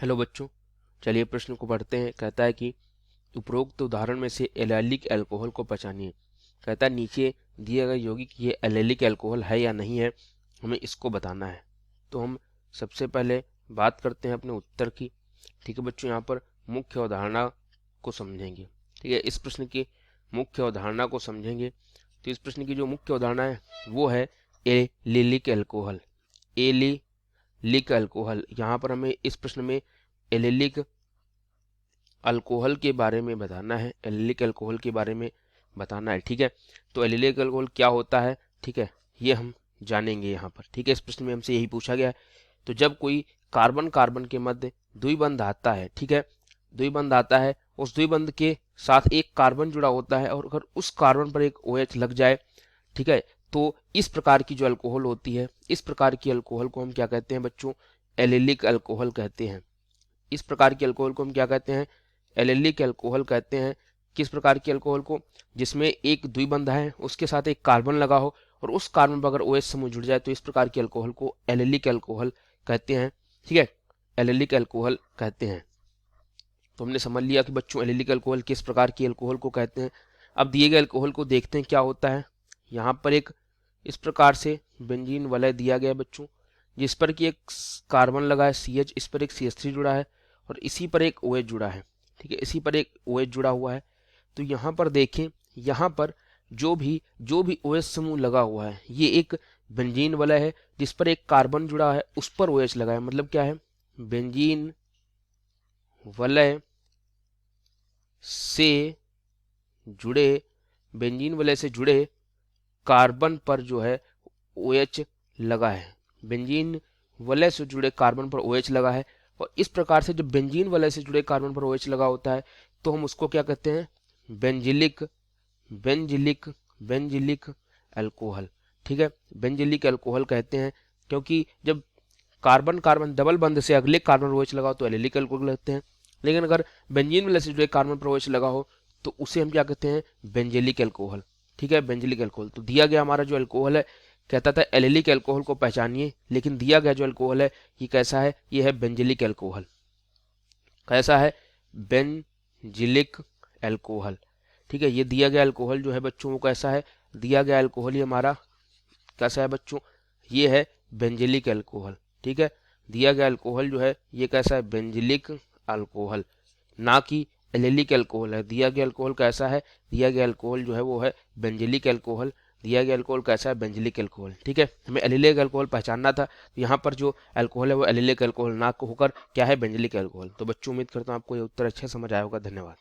Hello बच्चों, चलिए प्रश्न को पढ़ते हैं। कहता है कि उपरोक्त उदाहरण में से एल्काइलिक अल्कोहल को पहचानिए। कहता है नीचे दिए गए यौगिक ये एल्काइलिक अल्कोहल है या नहीं है, हमें इसको बताना है। तो हम सबसे पहले बात करते हैं अपने उत्तर की। ठीक है बच्चों, यहाँ पर मुख्य अवधारणा को समझेंगे। ठीक है, इस प्रश्न की मुख्य अवधारणा को समझेंगे। तो इस प्रश्न की जो मुख्य अवधारणा है वो है एल्काइलिक अल्कोहल। एल्काइलिक अल्कोहल, यहाँ पर हमें इस प्रश्न में एल्काइलिक अल्कोहल के बारे में बताना है। एल्काइलिक अल्कोहल के बारे में बताना है। ठीक है, तो एल्काइलिक अल्कोहल क्या होता है, ठीक है, ये हम जानेंगे यहाँ पर। ठीक है, इस प्रश्न में हमसे यही पूछा गया है। तो जब कोई कार्बन कार्बन के मध्य द्विबंध आता है, ठीक है, द्विबंध आता है, उस द्विबंध के साथ एक कार्बन जुड़ा होता है और अगर उस कार्बन पर एक OH लग जाए, ठीक है, तो इस प्रकार की जो अल्कोहल होती है, इस प्रकार की अल्कोहल को हम क्या कहते हैं बच्चों, एल्काइलिक अल्कोहल कहते हैं। इस प्रकार की अल्कोहल को हम क्या कहते हैं, एल्काइलिक अल्कोहल कहते हैं। किस प्रकार की अल्कोहल को, जिसमें एक द्विबंध है, उसके साथ एक कार्बन लगा हो और उस कार्बन पर अगर OH समूह जुड़ जाए, तो इस प्रकार की अल्कोहल को एल्काइलिक अल्कोहल कहते हैं। ठीक है, एल्काइलिक अल्कोहल कहते हैं। तो हमने समझ लिया कि बच्चों एल्काइलिक अल्कोहल किस प्रकार की अल्कोहल को कहते हैं। अब दिए गए अल्कोहल को देखते हैं क्या होता है। यहाँ पर एक इस प्रकार से बेंजीन वलय दिया गया बच्चों, जिस पर कि एक कार्बन लगा है CH, इस पर एक CH3 जुड़ा है और इसी पर एक OH जुड़ा है। ठीक है, इसी पर एक OH जुड़ा हुआ है। तो यहाँ पर देखें, यहाँ पर जो भी OH समूह लगा हुआ है, ये एक बेंजीन वलय है जिस पर एक कार्बन जुड़ा है, उस पर OH लगा है। मतलब क्या है, बेंजीन वलय से जुड़े, बेंजीन वलय से जुड़े कार्बन पर जो है OH लगा है। बेंजीन वलय से जुड़े कार्बन पर OH लगा है और इस प्रकार से जब बेंजीन वलय से जुड़े कार्बन पर OH लगा होता है तो हम उसको क्या कहते हैं, बेंजिलिक बेंजिलिक बेंजिलिक अल्कोहल। ठीक है, बेंजिलिक अल्कोहल कहते हैं, क्योंकि जब कार्बन कार्बन डबल बंध से अगले कार्बन पर OH लगा हो तो एल्काइलिक अल्कोहल कहते हैं। लेकिन अगर बेंजीन वलय से जुड़े कार्बन पर OH लगा हो तो उसे हम क्या कहते हैं, बेंजिलिक अल्कोहल। ठीक है, बेंजिलिक अल्कोहल। तो दिया गया हमारा जो अल्कोहल है, कहता था एल्काइलिक अल्कोहल को पहचानिए, लेकिन दिया गया जो अल्कोहल है ये कैसा है, ये है बेंजिलिक अल्कोहल। कैसा है, बेंजिलिक अल्कोहल। ठीक है, ये दिया गया अल्कोहल जो है बच्चों वो कैसा है, दिया गया अल्कोहल ये हमारा कैसा है बच्चों, ये है बेंजिलिक अल्कोहल। ठीक है, दिया गया अल्कोहल जो है ये कैसा है, बेंजिलिक अल्कोहल, ना कि एल्काइलिक अल्कोहल है। दिया गया अल्कोहल कैसा है, दिया गया अल्कोहल जो है वो है बेंजिलिक अल्कोहल। दिया गया अल्कोहल कैसा है, बेंजिलिक अल्कोहल। ठीक है, हमें एल्काइलिक अल्कोहल पहचानना था, तो यहाँ पर जो अल्कोहल है वो एल्काइलिक अल्कोहल ना होकर क्या है, बेंजिलिक अल्कोहल। तो बच्चों उम्मीद करता हूँ आपको ये उत्तर अच्छा समझ आया होगा। धन्यवाद।